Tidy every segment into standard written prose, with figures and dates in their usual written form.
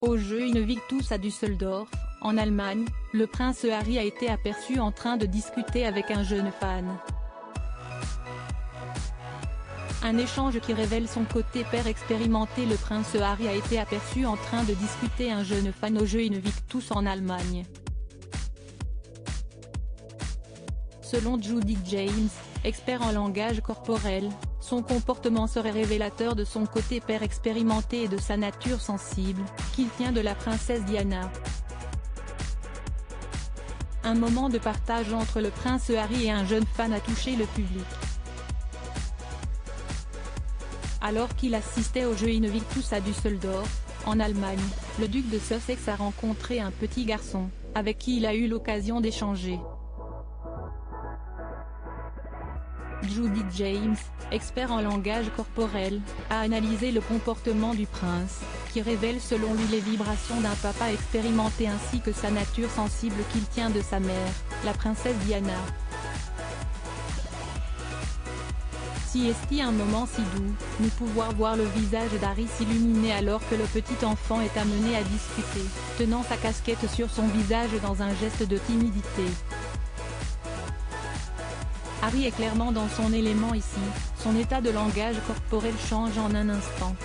Au jeu Invictus à Düsseldorf, en Allemagne, le prince Harry a été aperçu en train de discuter avec un jeune fan. Un échange qui révèle son côté père expérimenté. Le prince Harry a été aperçu en train de discuter un jeune fan au jeu Invictus en Allemagne. Selon Judy James, expert en langage corporel, son comportement serait révélateur de son côté père expérimenté et de sa nature sensible, qu'il tient de la princesse Diana. Un moment de partage entre le prince Harry et un jeune fan a touché le public. Alors qu'il assistait au jeu Invictus à Düsseldorf, en Allemagne, le duc de Sussex a rencontré un petit garçon, avec qui il a eu l'occasion d'échanger. Judy James, expert en langage corporel, a analysé le comportement du prince, qui révèle selon lui les vibrations d'un papa expérimenté ainsi que sa nature sensible qu'il tient de sa mère, la princesse Diana. Si est-il un moment si doux, nous pouvons voir le visage d'Harry s'illuminer alors que le petit enfant est amené à discuter, tenant sa casquette sur son visage dans un geste de timidité. Harry est clairement dans son élément ici, son état de langage corporel change en un instant.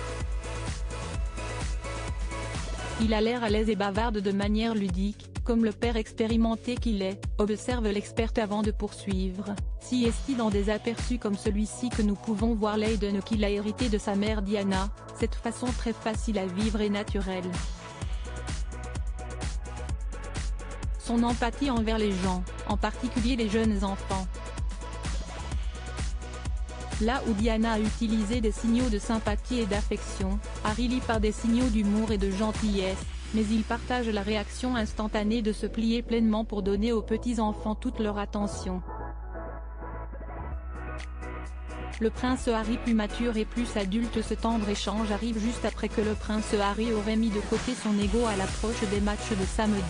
Il a l'air à l'aise et bavarde de manière ludique, comme le père expérimenté qu'il est, observe l'experte avant de poursuivre. Si est-il dans des aperçus comme celui-ci que nous pouvons voir l'Aiden qu'il a hérité de sa mère Diana, cette façon très facile à vivre et naturelle. Son empathie envers les gens, en particulier les jeunes enfants. Là où Diana a utilisé des signaux de sympathie et d'affection, Harry lit par des signaux d'humour et de gentillesse, mais il partage la réaction instantanée de se plier pleinement pour donner aux petits-enfants toute leur attention. Le prince Harry plus mature et plus adulte. Ce tendre échange arrive juste après que le prince Harry aurait mis de côté son ego à l'approche des matchs de samedi.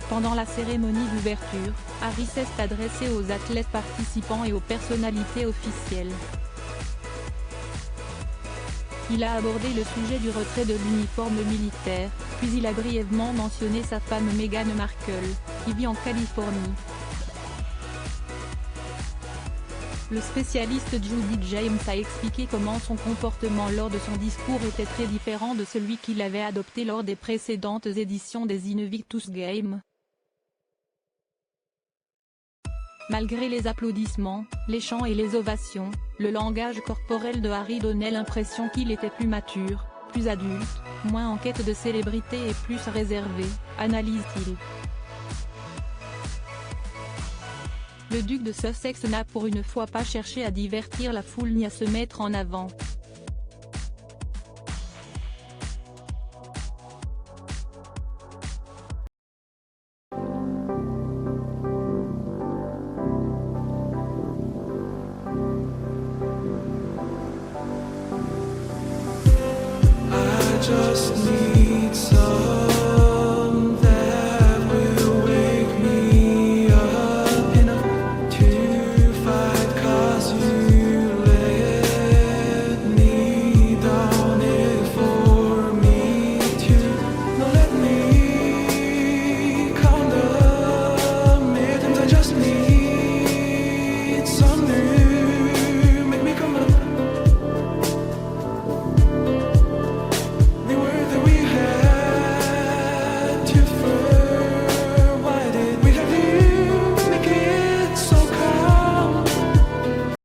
Pendant la cérémonie d'ouverture, Harry s'est adressé aux athlètes participants et aux personnalités officielles. Il a abordé le sujet du retrait de l'uniforme militaire, puis il a brièvement mentionné sa femme Meghan Markle, qui vit en Californie. Le spécialiste Judy James a expliqué comment son comportement lors de son discours était très différent de celui qu'il avait adopté lors des précédentes éditions des Invictus Games. Malgré les applaudissements, les chants et les ovations, le langage corporel de Harry donnait l'impression qu'il était plus mature, plus adulte, moins en quête de célébrité et plus réservé, analyse-t-il. Le duc de Sussex n'a pour une fois pas cherché à divertir la foule ni à se mettre en avant,